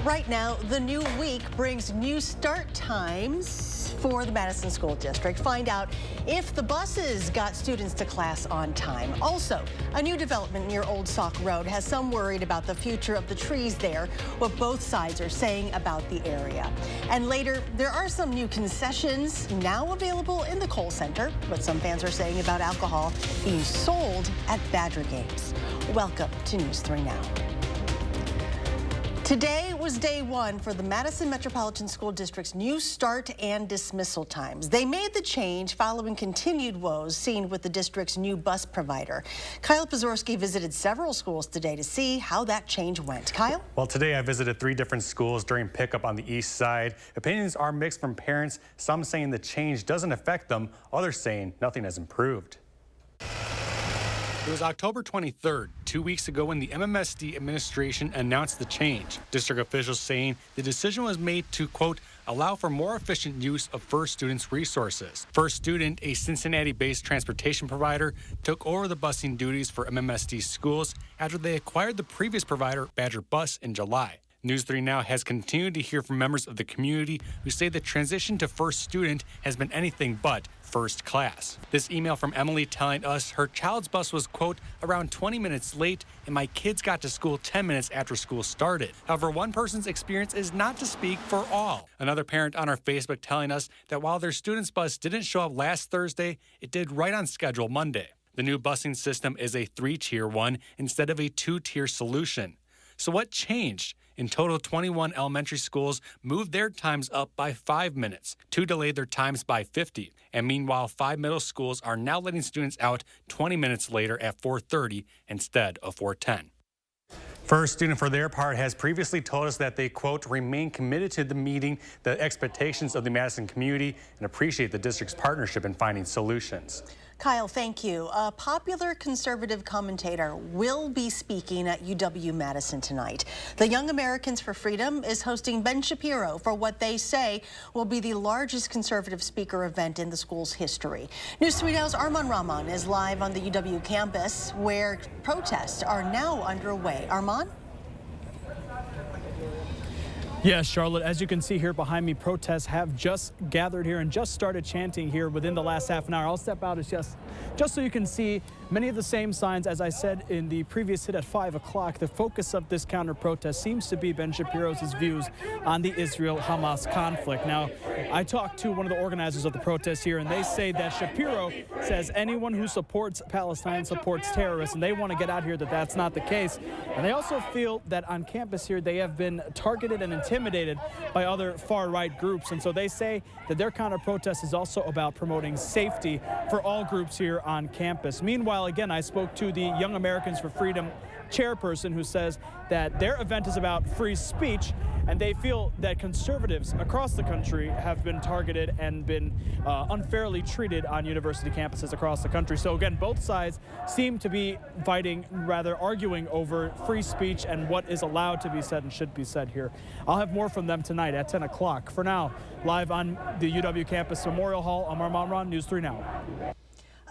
Right now, the new week brings new start times for the Madison School District. Find out if the buses got students to class on time. Also, a new development near Old Sauk Road has some worried about the future of the trees there, what both sides are saying about the area. And later, there are some new concessions now available in the Kohl Center, what some fans are saying about alcohol being sold at Badger games. Welcome to News 3 Now. Today was day one for the Madison Metropolitan School District's new start and dismissal times. They made the change following continued woes seen with the district's new bus provider. Kyle Pazorski visited several schools today to see how that change went. Kyle? Well, today I visited 3 different schools during pickup on the east side. Opinions are mixed from parents, some saying the change doesn't affect them, others saying nothing has improved. It was October 23rd, 2 weeks ago, when the MMSD administration announced the change. District officials saying the decision was made to, quote, allow for more efficient use of First Student's resources. First Student, a Cincinnati-based transportation provider, took over the busing duties for MMSD schools after they acquired the previous provider, Badger Bus, in July. News 3 Now has continued to hear from members of the community who say the transition to First Student has been anything but first class. This email from Emily telling us her child's bus was, quote, around 20 minutes late and my kids got to school 10 minutes after school started. However, one person's experience is not to speak for all. Another parent on our Facebook telling us that while their student's bus didn't show up last Thursday, it did right on schedule Monday. The new busing system is a 3-tier one instead of a 2-tier solution. So what changed? In total, 21 elementary schools moved their times up by 5 minutes. 2 delayed their times by 50. And meanwhile, 5 middle schools are now letting students out 20 minutes later at 4:30 instead of 4:10. First Student, for their part, has previously told us that they, quote, remain committed to meeting the expectations of the Madison community and appreciate the district's partnership in finding solutions. Kyle, thank you. A popular conservative commentator will be speaking at UW-Madison tonight. The Young Americans for Freedom is hosting Ben Shapiro for what they say will be the largest conservative speaker event in the school's history. News 3 Now's Arman Rahman is live on the UW campus where protests are now underway. Arman? Yes, Charlotte, as you can see here behind me, protests have just gathered here and just started chanting here within the last half an hour. I'll step out just so you can see many of the same signs. As I said in the previous hit at 5 o'clock, the focus of this counter-protest seems to be Ben Shapiro's views on the Israel-Hamas conflict. Now, I talked to one of the organizers of the protest here, and they say that Shapiro says anyone who supports Palestine supports terrorists, and they want to get out here that that's not the case. And they also feel that on campus here, they have been targeted and intimidated by other far-right groups. And so they say that their counter-protest is also about promoting safety for all groups here on campus. Meanwhile, again, I spoke to the Young Americans for Freedom chairperson who says that their event is about free speech, and they feel that conservatives across the country have been targeted and been unfairly treated on university campuses across the country. So again, both sides seem to be arguing over free speech and what is allowed to be said and should be said here. I'll have more from them tonight at 10 o'clock. For now, live on the UW campus Memorial Hall, I'm Arman Rahman, News 3 Now.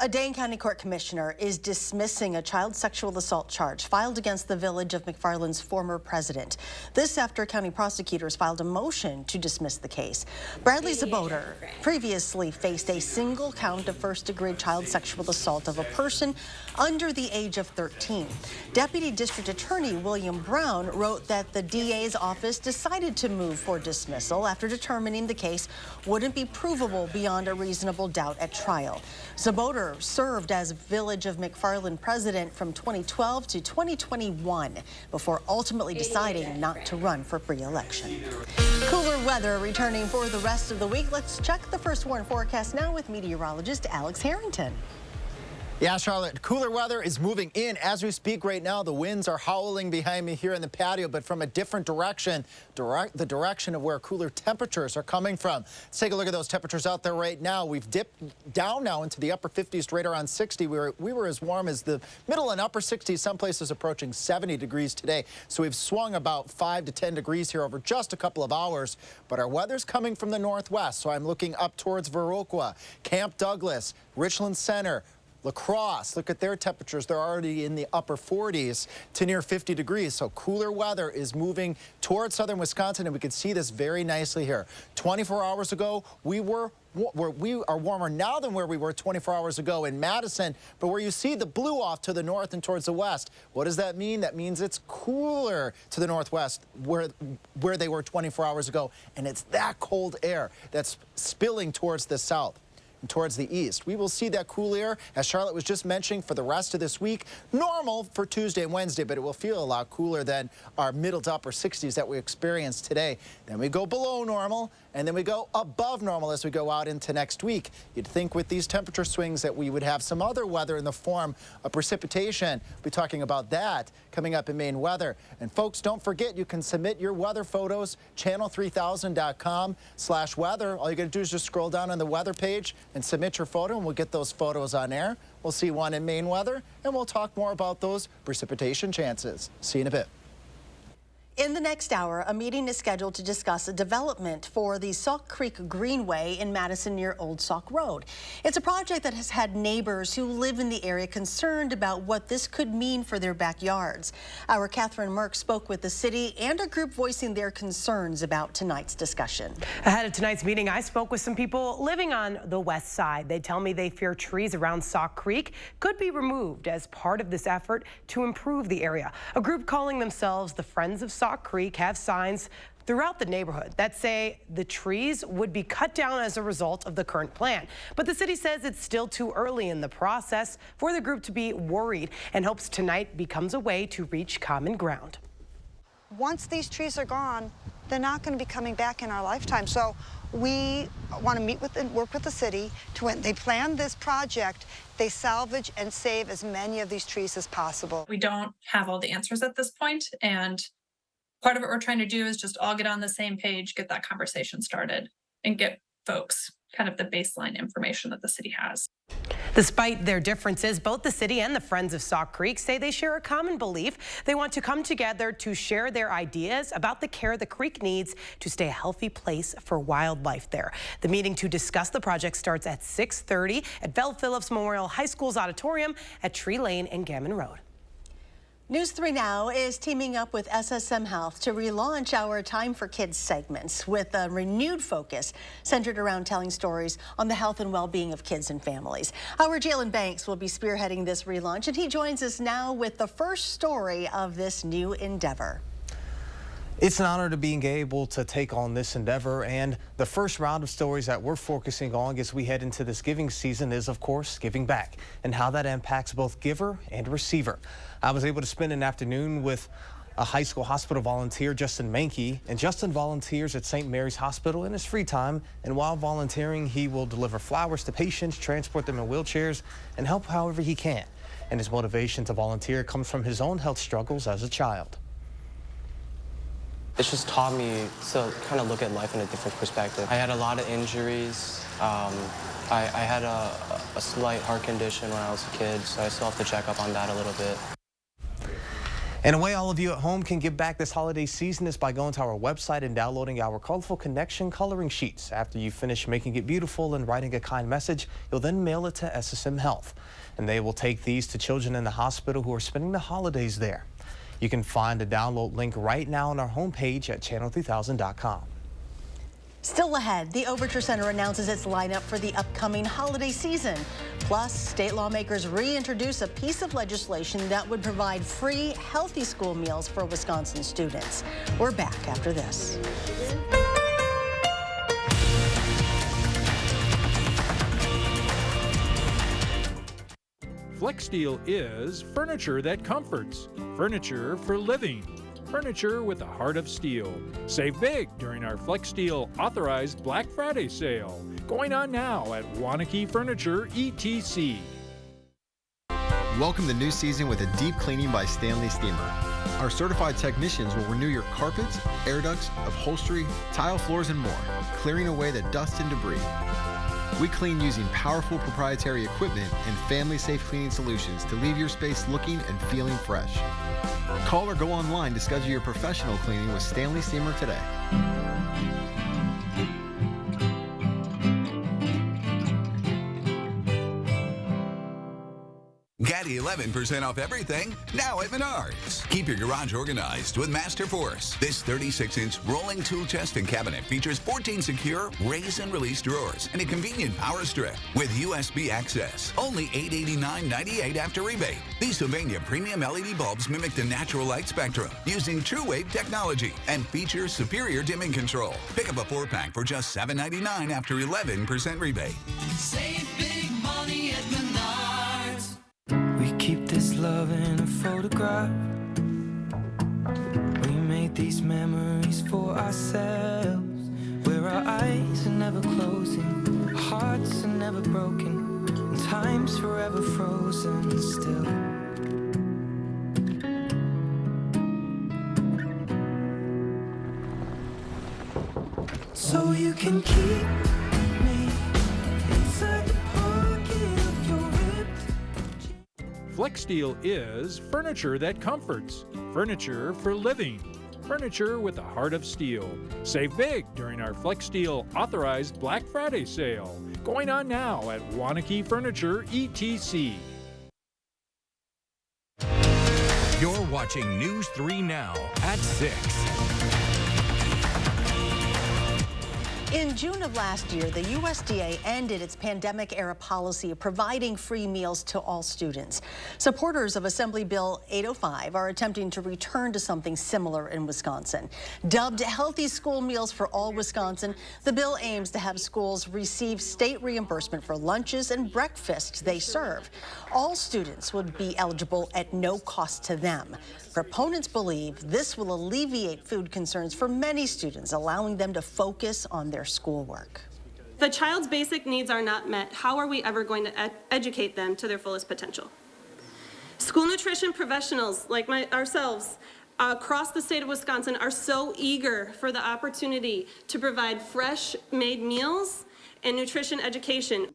A Dane County Court Commissioner is dismissing a child sexual assault charge filed against the Village of McFarland's former president. This after county prosecutors filed a motion to dismiss the case. Bradley Zaboter previously faced a single count of first-degree child sexual assault of a person under the age of 13. Deputy District Attorney William Brown wrote that the DA's office decided to move for dismissal after determining the case wouldn't be provable beyond a reasonable doubt at trial. Zaboter served as Village of McFarland president from 2012 to 2021 before ultimately deciding not to run for re-election. Cooler weather returning for the rest of the week. Let's check the first warn forecast now with meteorologist Alex Harrington. Yeah, Charlotte, cooler weather is moving in as we speak right now. The winds are howling behind me here in the patio, but from a different direction, the direction of where cooler temperatures are coming from. Let's take a look at those temperatures out there right now. We've dipped down now into the upper 50s, right around 60. We were as warm as the middle and upper 60s, some places approaching 70 degrees today. So we've swung about 5 to 10 degrees here over just a couple of hours. But our weather's coming from the northwest, so I'm looking up towards Viroqua, Camp Douglas, Richland Center, La Crosse, look at their temperatures. They're already in the upper 40s to near 50 degrees. So cooler weather is moving towards southern Wisconsin, and we can see this very nicely here. 24 hours ago, we are warmer now than where we were 24 hours ago in Madison, but where you see the blue off to the north and towards the west, what does that mean? That means it's cooler to the northwest where they were 24 hours ago, and it's that cold air that's spilling towards the south and towards the east. We will see that cool air, as Charlotte was just mentioning, for the rest of this week. Normal for Tuesday and Wednesday, but it will feel a lot cooler than our middle to upper 60s that we experienced today. Then we go below normal, and then we go above normal as we go out into next week. You'd think with these temperature swings that we would have some other weather in the form of precipitation. We'll be talking about that coming up in Maine weather. And folks, don't forget, you can submit your weather photos, channel3000.com/weather. All you got to do is just scroll down on the weather page and submit your photo, and we'll get those photos on air. We'll see one in Maine weather, and we'll talk more about those precipitation chances. See you in a bit. In the next hour, a meeting is scheduled to discuss a development for the Sauk Creek Greenway in Madison near Old Sauk Road. It's a project that has had neighbors who live in the area concerned about what this could mean for their backyards. Our Catherine Merck spoke with the city and a group voicing their concerns about tonight's discussion. Ahead of tonight's meeting, I spoke with some people living on the west side. They tell me they fear trees around Sauk Creek could be removed as part of this effort to improve the area. A group calling themselves the Friends of Sauk Creek have signs throughout the neighborhood that say the trees would be cut down as a result of the current plan. But the city says it's still too early in the process for the group to be worried and hopes tonight becomes a way to reach common ground. Once these trees are gone, they're not going to be coming back in our lifetime. So we want to meet with and work with the city to, when they plan this project, they salvage and save as many of these trees as possible. We don't have all the answers at this point, and part of what we're trying to do is just all get on the same page, get that conversation started, and get folks kind of the baseline information that the city has. Despite their differences, both the city and the Friends of Sauk Creek say they share a common belief. They want to come together to share their ideas about the care the creek needs to stay a healthy place for wildlife there. The meeting to discuss the project starts at 6:30 at Belle Phillips Memorial High School's auditorium at Tree Lane and Gammon Road. News 3 Now is teaming up with SSM Health to relaunch our Time for Kids segments with a renewed focus centered around telling stories on the health and well-being of kids and families. Our Jalen Banks will be spearheading this relaunch, and he joins us now with the first story of this new endeavor. It's an honor to being able to take on this endeavor, and the first round of stories that we're focusing on as we head into this giving season is, of course, giving back and how that impacts both giver and receiver. I was able to spend an afternoon with a high school hospital volunteer, Justin Mankey, and Justin volunteers at St. Mary's Hospital in his free time, and while volunteering, he will deliver flowers to patients, transport them in wheelchairs, and help however he can. And his motivation to volunteer comes from his own health struggles as a child. It's just taught me to kind of look at life in a different perspective. I had a lot of injuries. I had a slight heart condition when I was a kid, so I still have to check up on that a little bit. And a way all of you at home can give back this holiday season is by going to our website and downloading our Colorful Connection coloring sheets. After you finish making it beautiful and writing a kind message, you'll then mail it to SSM Health. And they will take these to children in the hospital who are spending the holidays there. You can find a download link right now on our homepage at channel3000.com. Still ahead, the Overture Center announces its lineup for the upcoming holiday season. Plus, state lawmakers reintroduce a piece of legislation that would provide free, healthy school meals for Wisconsin students. We're back after this. FlexSteel is furniture that comforts, furniture for living, furniture with a heart of steel. Save big during our FlexSteel authorized Black Friday sale, going on now at Wanakee Furniture ETC. Welcome the new season with a deep cleaning by Stanley Steamer. Our certified technicians will renew your carpets, air ducts, upholstery, tile floors, and more, clearing away the dust and debris. We clean using powerful proprietary equipment and family-safe cleaning solutions to leave your space looking and feeling fresh. Call or go online to schedule your professional cleaning with Stanley Steamer today. Get 11% off everything now at Menards. Keep your garage organized with Master Force. This 36-inch rolling tool chest and cabinet features 14 secure raise and release drawers and a convenient power strip with USB access. Only $889.98 after rebate. These Sylvania premium LED bulbs mimic the natural light spectrum using true wave technology and feature superior dimming control. Pick up a 4-pack for just $7.99 after 11% rebate. Save big money at Menards. We keep this love in a photograph. We made these memories for ourselves, where our eyes are never closing, hearts are never broken, and time's forever frozen still. So you can keep me inside the pocket of your ripped. FlexSteel is furniture that comforts, furniture for living, furniture with a heart of steel. Save big during our FlexSteel authorized Black Friday sale, going on now at Wanakee Furniture ETC. You're watching News 3 Now at 6. In June of last year, the USDA ended its pandemic-era policy of providing free meals to all students. Supporters of Assembly Bill 805 are attempting to return to something similar in Wisconsin. Dubbed Healthy School Meals for All Wisconsin, the bill aims to have schools receive state reimbursement for lunches and breakfasts they serve. All students would be eligible at no cost to them. Proponents believe this will alleviate food concerns for many students, allowing them to focus on their schoolwork. If the child's basic needs are not met, how are we ever going to educate them to their fullest potential? School nutrition professionals like ourselves across the state of Wisconsin are so eager for the opportunity to provide fresh-made meals and nutrition education.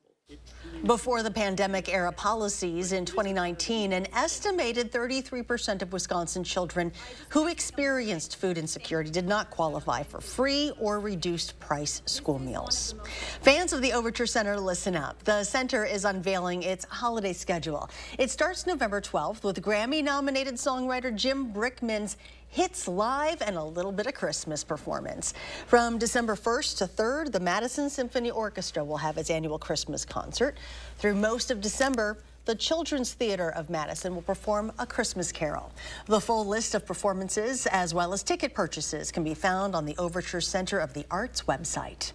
Before the pandemic-era policies in 2019, an estimated 33% of Wisconsin children who experienced food insecurity did not qualify for free or reduced price school meals. Fans of the Overture Center, listen up. The center is unveiling its holiday schedule. It starts November 12th with Grammy-nominated songwriter Jim Brickman's Hits Live and a little bit of Christmas performance. From December 1st to 3rd, the Madison Symphony Orchestra will have its annual Christmas concert. Through most of December, the Children's Theater of Madison will perform A Christmas Carol. The full list of performances, as well as ticket purchases, can be found on the Overture Center of the Arts website.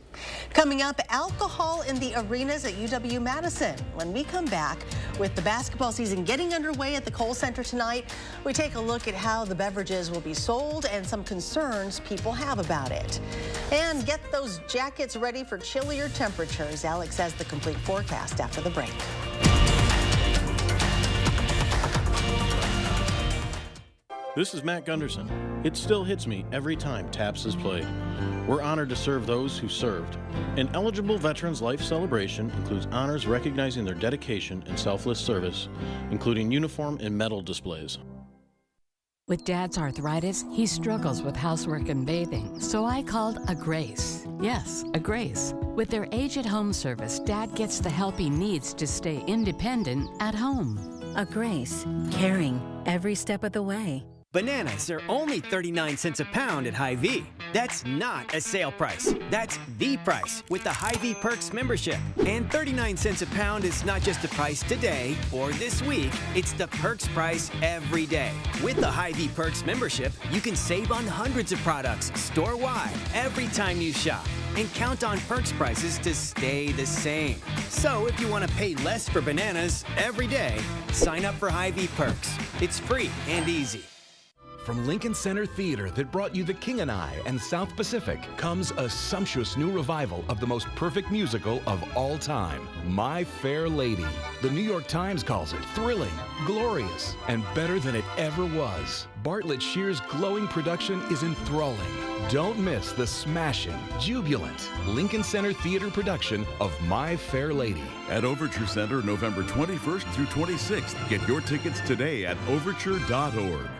Coming up, alcohol in the arenas at UW-Madison. When we come back, with the basketball season getting underway at the Kohl Center tonight, we take a look at how the beverages will be sold and some concerns people have about it. And get those jackets ready for chillier temperatures. Alex has the complete forecast after the break. This is Matt Gunderson. It still hits me every time TAPS is played. We're honored to serve those who served. An eligible Veterans Life Celebration includes honors recognizing their dedication and selfless service, including uniform and medal displays. With Dad's arthritis, he struggles with housework and bathing, so I called A Grace. Yes, A Grace. With their age-at-home service, Dad gets the help he needs to stay independent at home. A Grace, caring every step of the way. Bananas are only 39 cents a pound at Hy-Vee. That's not a sale price. That's the price with the Hy-Vee Perks membership. And 39 cents a pound is not just the price today or this week. It's the Perks price every day. With the Hy-Vee Perks membership, you can save on hundreds of products store-wide every time you shop. And count on Perks prices to stay the same. So if you want to pay less for bananas every day, sign up for Hy-Vee Perks. It's free and easy. From Lincoln Center Theater that brought you The King and I and South Pacific comes a sumptuous new revival of the most perfect musical of all time, My Fair Lady. The New York Times calls it thrilling, glorious, and better than it ever was. Bartlett Shear's glowing production is enthralling. Don't miss the smashing, jubilant Lincoln Center Theater production of My Fair Lady. At Overture Center, November 21st through 26th. Get your tickets today at overture.org.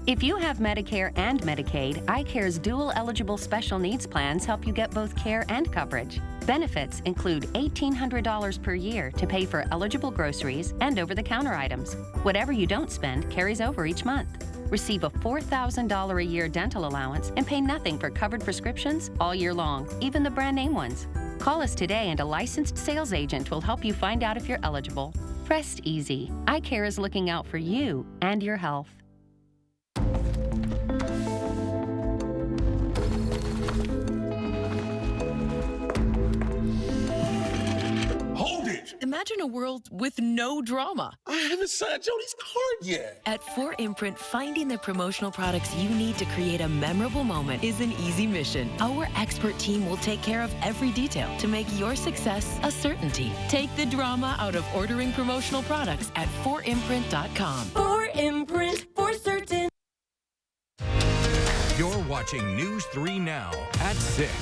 If you have Medicare and Medicaid, iCare's dual eligible special needs plans help you get both care and coverage. Benefits include $1,800 per year to pay for eligible groceries and over-the-counter items. Whatever you don't spend carries over each month. Receive a $4,000 a year dental allowance and pay nothing for covered prescriptions all year long, even the brand name ones. Call us today and a licensed sales agent will help you find out if you're eligible. Rest easy. iCare is looking out for you and your health. Imagine a world with no drama. I haven't signed Jody's card yet. At 4imprint, finding the promotional products you need to create a memorable moment is an easy mission. Our expert team will take care of every detail to make your success a certainty. Take the drama out of ordering promotional products at 4imprint.com. 4imprint, for certain. You're watching News 3 Now at 6.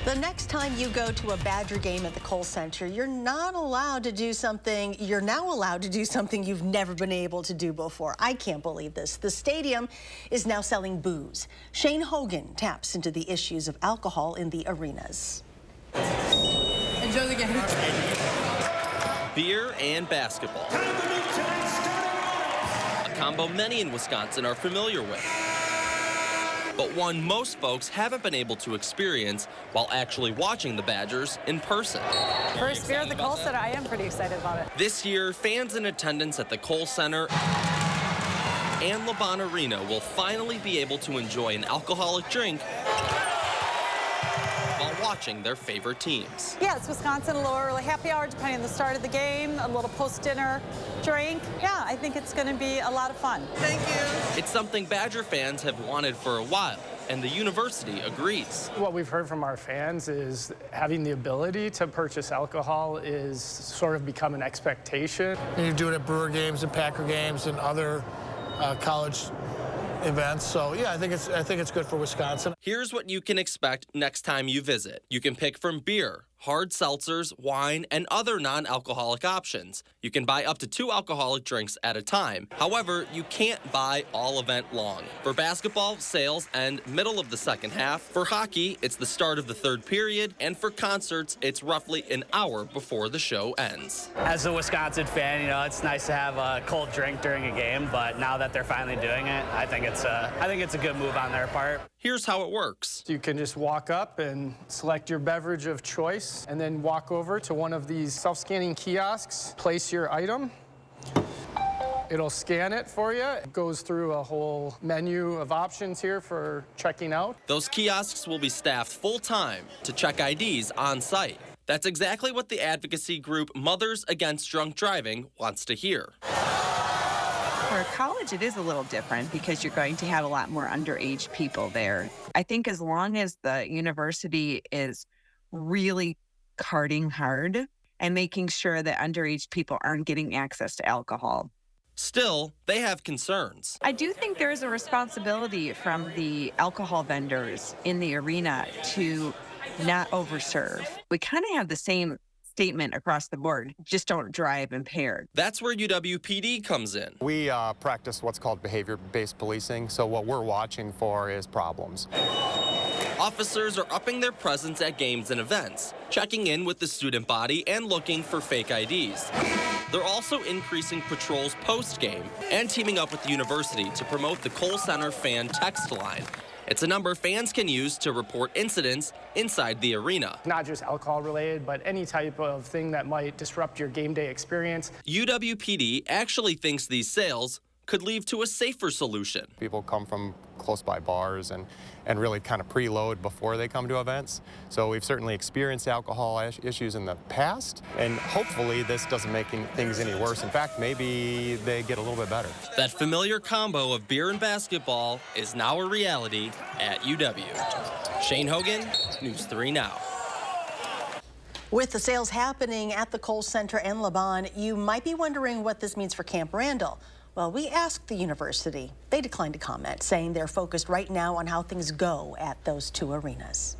The next time you go to a Badger game at the Kohl Center, you're now allowed to do something you've never been able to do before. I can't believe this. The stadium is now selling booze. Shane Hogan taps into the issues of alcohol in the arenas. Enjoy the game. Beer and basketball. A combo many in Wisconsin are familiar with, but one most folks haven't been able to experience while actually watching the Badgers in person. First beer at the Kohl Center, I am pretty excited about it. This year, fans in attendance at the Kohl Center and LeBron Arena will finally be able to enjoy an alcoholic drink while watching their favorite teams. Yeah, it's Wisconsin, a little early happy hour depending on the start of the game, a little post-dinner drink. Yeah, I think it's going to be a lot of fun. Thank you. It's something Badger fans have wanted for a while, and the university agrees. What we've heard from our fans is having the ability to purchase alcohol is sort of become an expectation. And you do it at Brewer games and Packer games and other college events. So yeah, I think it's good for Wisconsin. Here's what you can expect next time you visit. You can pick from beer, hard seltzers, wine, and other non-alcoholic options. You can buy up to 2 alcoholic drinks at a time. However, you can't buy all event long. For basketball, sales end middle of the second half. For hockey, it's the start of the third period. And for concerts, it's roughly an hour before the show ends. As a Wisconsin fan, it's nice to have a cold drink during a game, but now that they're finally doing it, I think it's a good move on their part. Here's how it works. You can just walk up and select your beverage of choice and then walk over to one of these self-scanning kiosks, place your item. It'll scan it for you. It goes through a whole menu of options here for checking out. Those kiosks will be staffed full-time to check IDs on site. That's exactly what the advocacy group Mothers Against Drunk Driving wants to hear. For college, it is a little different because you're going to have a lot more underage people there. I think as long as the university is really carding hard and making sure that underage people aren't getting access to alcohol. Still, they have concerns. I do think there is a responsibility from the alcohol vendors in the arena to not overserve. We kind of have the same statement across the board, just don't drive impaired. That's where UWPD comes in. We practice what's called behavior-based policing, so what we're watching for is problems. Officers are upping their presence at games and events, checking in with the student body and looking for fake IDs. They're also increasing patrols post-game and teaming up with the university to promote the Kohl Center fan text line. It's a number fans can use to report incidents inside the arena. Not just alcohol related, but any type of thing that might disrupt your game day experience. UWPD actually thinks these sales could lead to a safer solution. People come from close by bars and really kind of preload before they come to events. So we've certainly experienced alcohol issues in the past, and hopefully this doesn't make things any worse. In fact, maybe they get a little bit better. That familiar combo of beer and basketball is now a reality at UW. Shane Hogan, News 3 Now. With the sales happening at the Kohl Center and Laban, you might be wondering what this means for Camp Randall. Well, we asked the university. They declined to comment, saying they're focused right now on how things go at those 2 arenas.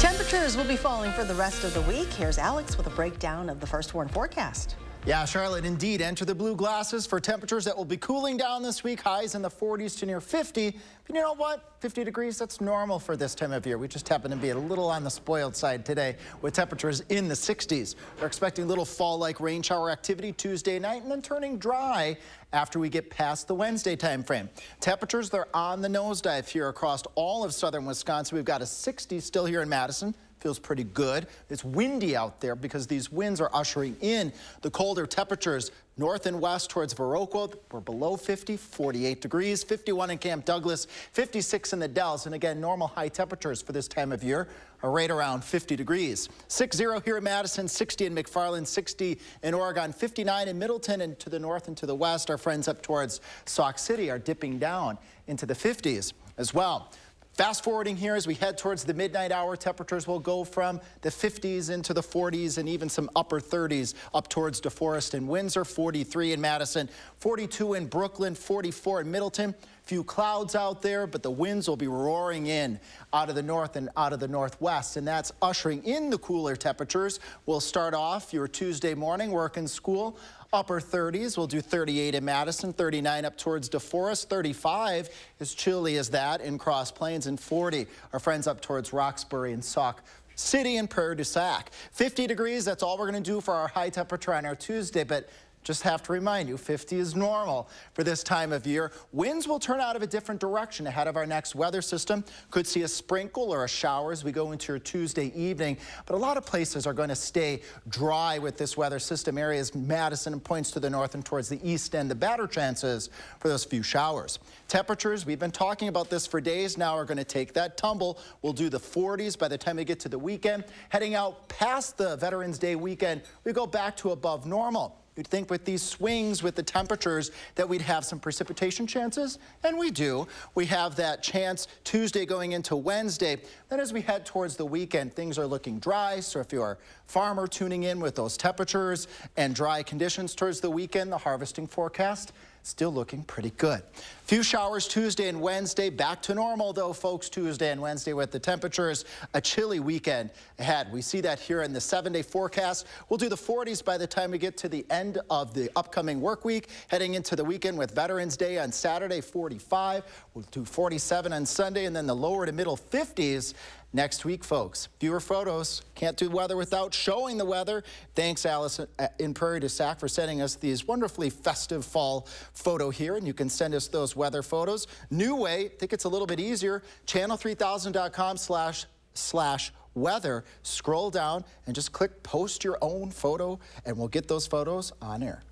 Temperatures will be falling for the rest of the week. Here's Alex with a breakdown of the first warn forecast. Yeah, Charlotte, indeed. Enter the blue glasses for temperatures that will be cooling down this week. Highs in the 40s to near 50. But you know what? 50 degrees, that's normal for this time of year. We just happen to be a little on the spoiled side today with temperatures in the 60s. We're expecting little fall-like rain shower activity Tuesday night and then turning dry after we get past the Wednesday time frame. Temperatures, they're on the nosedive here across all of southern Wisconsin. We've got a 60 still here in Madison. Feels pretty good. It's windy out there because these winds are ushering in the colder temperatures north and west towards Viroqua. We're below 50, 48 degrees, 51 in Camp Douglas, 56 in the Dells. And again, normal high temperatures for this time of year are right around 50 degrees. 60 here in Madison, 60 in McFarland, 60 in Oregon, 59 in Middleton, and to the north and to the west, our friends up towards Sauk City are dipping down into the 50s as well. Fast forwarding here as we head towards the midnight hour, temperatures will go from the 50s into the 40s and even some upper 30s up towards DeForest and Windsor, 43 in Madison, 42 in Brooklyn, 44 in Middleton. Few clouds out there, but the winds will be roaring in out of the north and out of the northwest, and that's ushering in the cooler temperatures. We'll start off your Tuesday morning work and school. Upper 30s, we'll do 38 in Madison, 39 up towards DeForest, 35 as chilly as that in Cross Plains, and 40 our friends up towards Roxbury and Sauk City and Prairie du Sac. 50 degrees, that's all we're going to do for our high temperature on our Tuesday, but just have to remind you, 50 is normal for this time of year. Winds will turn out of a different direction ahead of our next weather system. Could see a sprinkle or a shower as we go into your Tuesday evening, but a lot of places are going to stay dry with this weather system. Areas Madison and points to the north and towards the east end, the better chances for those few showers. Temperatures, we've been talking about this for days now, are going to take that tumble. We'll do the 40s by the time we get to the weekend. Heading out past the Veterans Day weekend, we go back to above normal. You'd think with these swings with the temperatures that we'd have some precipitation chances, and we do. We have that chance Tuesday going into Wednesday. Then as we head towards the weekend, things are looking dry. So if you're a farmer tuning in with those temperatures and dry conditions towards the weekend, the harvesting forecast still looking pretty good. Few showers Tuesday and Wednesday. Back to normal, though, folks, Tuesday and Wednesday with the temperatures. A chilly weekend ahead. We see that here in the 7-day forecast. We'll do the 40s by the time we get to the end of the upcoming work week. Heading into the weekend with Veterans Day on Saturday, 45. We'll do 47 on Sunday, and then the lower to middle 50s next week, folks. Fewer photos. Can't do weather without showing the weather. Thanks, Alice in Prairie du Sac, for sending us these wonderfully festive fall photo here, and you can send us those weather photos. New way, I think it's a little bit easier, channel3000.com/weather. Scroll down and just click post your own photo, and we'll get those photos on air.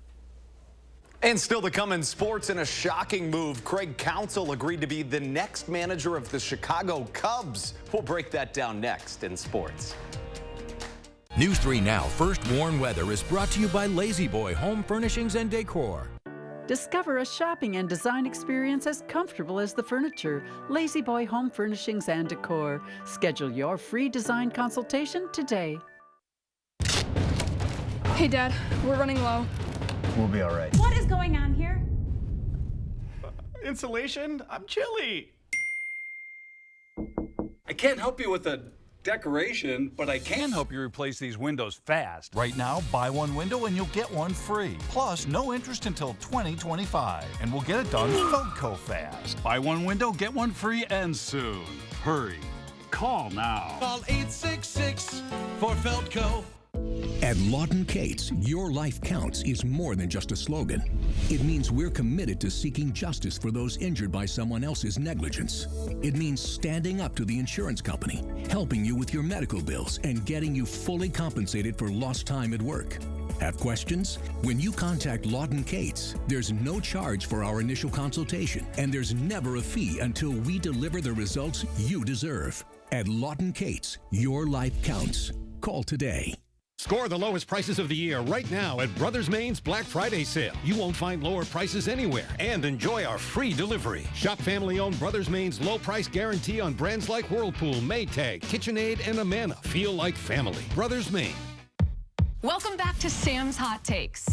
And still to come in sports, in a shocking move, Craig Counsell agreed to be the next manager of the Chicago Cubs. We'll break that down next in sports. News 3 Now First Warn Weather is brought to you by Lazy Boy Home Furnishings and Decor. Discover a shopping and design experience as comfortable as the furniture. Lazy Boy Home Furnishings and Decor. Schedule your free design consultation today. Hey, Dad, we're running low. We'll be all right. What is going on here? Insulation? I'm chilly. I can't help you with a decoration, but I can help you replace these windows fast. Right now, buy one window and you'll get one free. Plus, no interest until 2025. And we'll get it done Feldco fast. Buy one window, get one free, and soon. Hurry. Call now. Call 866 for Feldco. At Lawton Cates, your life counts is more than just a slogan. It means we're committed to seeking justice for those injured by someone else's negligence. It means standing up to the insurance company, helping you with your medical bills, and getting you fully compensated for lost time at work. Have questions? When you contact Lawton Cates, there's no charge for our initial consultation, and there's never a fee until we deliver the results you deserve. At Lawton Cates, your life counts. Call today. Score the lowest prices of the year right now at Brothers Main's Black Friday sale. You won't find lower prices anywhere, and enjoy our free delivery. Shop family-owned Brothers Main's low price guarantee on brands like Whirlpool, Maytag, KitchenAid, and Amana. Feel like family. Brothers Main. Welcome back to Sam's Hot Takes.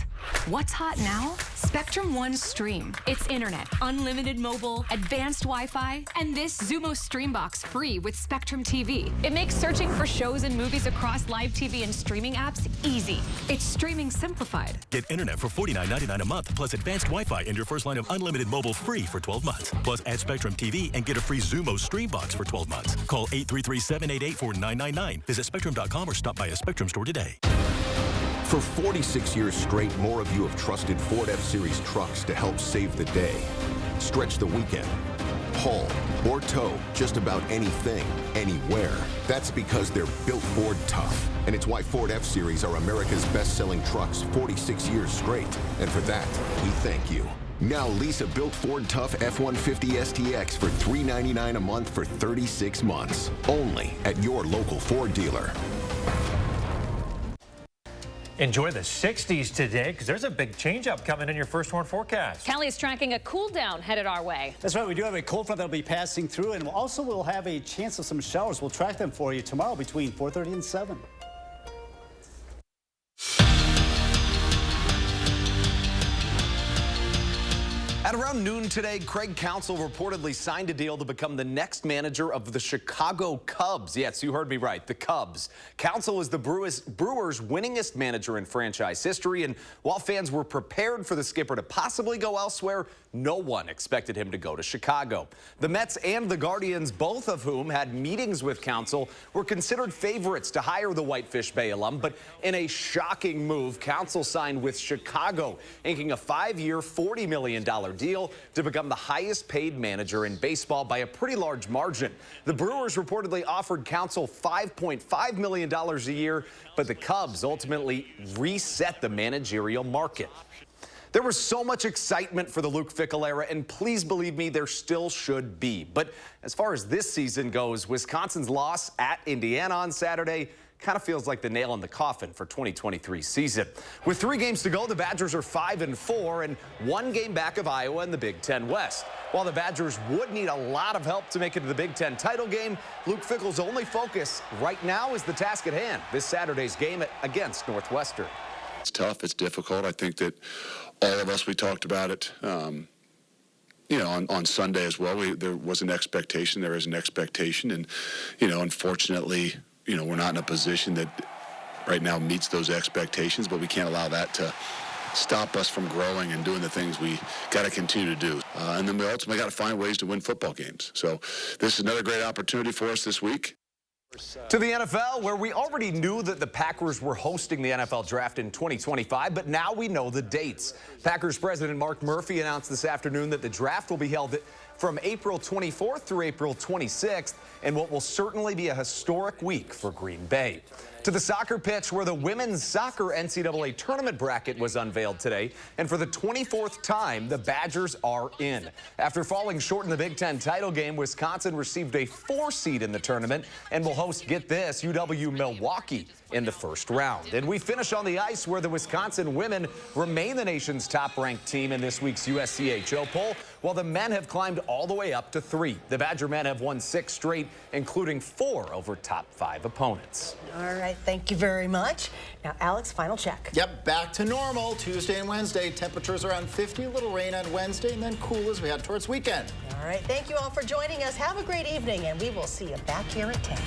What's hot now? Spectrum One Stream. It's internet, unlimited mobile, advanced Wi-Fi, and this Xumo Streambox free with Spectrum TV. It makes searching for shows and movies across live TV and streaming apps easy. It's streaming simplified. Get internet for $49.99 a month, plus advanced Wi-Fi and your first line of unlimited mobile free for 12 months. Plus add Spectrum TV and get a free Xumo Streambox for 12 months. Call 833-788-4999. Visit Spectrum.com or stop by a Spectrum store today. For 46 years straight, more of you have trusted Ford F-Series trucks to help save the day. Stretch the weekend, haul, or tow just about anything, anywhere. That's because they're built Ford tough. And it's why Ford F-Series are America's best-selling trucks 46 years straight. And for that, we thank you. Now lease a built Ford Tough F-150 STX for $399 a month for 36 months. Only at your local Ford dealer. Enjoy the 60s today, because there's a big change-up coming in your first warn forecast. Kelly is tracking a cool down headed our way. That's right. We do have a cold front that'll be passing through, and also we'll have a chance of some showers. We'll track them for you tomorrow between 4:30 and 7. At around noon today, Craig Counsell reportedly signed a deal to become the next manager of the Chicago Cubs. Yes, you heard me right, the Cubs. Counsell is the Brewers' winningest manager in franchise history, and while fans were prepared for the skipper to possibly go elsewhere, no one expected him to go to Chicago. The Mets and the Guardians, both of whom had meetings with Counsell, were considered favorites to hire the Whitefish Bay alum, but in a shocking move, Counsell signed with Chicago, inking a 5-year, $40 million deal to become the highest paid manager in baseball by a pretty large margin. The Brewers reportedly offered Counsell $5.5 million a year, but the Cubs ultimately reset the managerial market. There was so much excitement for the Luke Fickell era, and please believe me, there still should be. But as far as this season goes, Wisconsin's loss at Indiana on Saturday kind of feels like the nail in the coffin for 2023 season. With 3 games to go, the Badgers are 5-4 and 1 game back of Iowa in the Big Ten West. While the Badgers would need a lot of help to make it to the Big Ten title game, Luke Fickell's only focus right now is the task at hand, this Saturday's game against Northwestern. It's tough. It's difficult. I think that all of us, we talked about it, you know, on Sunday as well. There was an expectation. There is an expectation. And, you know, unfortunately, you know, we're not in a position that right now meets those expectations, but we can't allow that to stop us from growing and doing the things we got to continue to do. And then we ultimately got to find ways to win football games. So this is another great opportunity for us this week. To the NFL, where we already knew that the Packers were hosting the NFL Draft in 2025, but now we know the dates. Packers president Mark Murphy announced this afternoon that the draft will be held from April 24th through April 26th, in what will certainly be a historic week for Green Bay. To the soccer pitch, where the women's soccer NCAA tournament bracket was unveiled today, and for the 24th time, the Badgers are in. After falling short in the Big Ten title game, Wisconsin received a 4 seed in the tournament and will host, get this, UW-Milwaukee in the first round. And we finish on the ice, where the Wisconsin women remain the nation's top-ranked team in this week's USCHO poll, while the men have climbed all the way up to 3. The Badger men have won 6 straight, including 4 over top 5 opponents. All right, thank you very much. Now, Alex, final check. Yep, back to normal. Tuesday and Wednesday, temperatures around 50, a little rain on Wednesday, and then cool as we head towards weekend. All right, thank you all for joining us. Have a great evening, and we will see you back here at 10.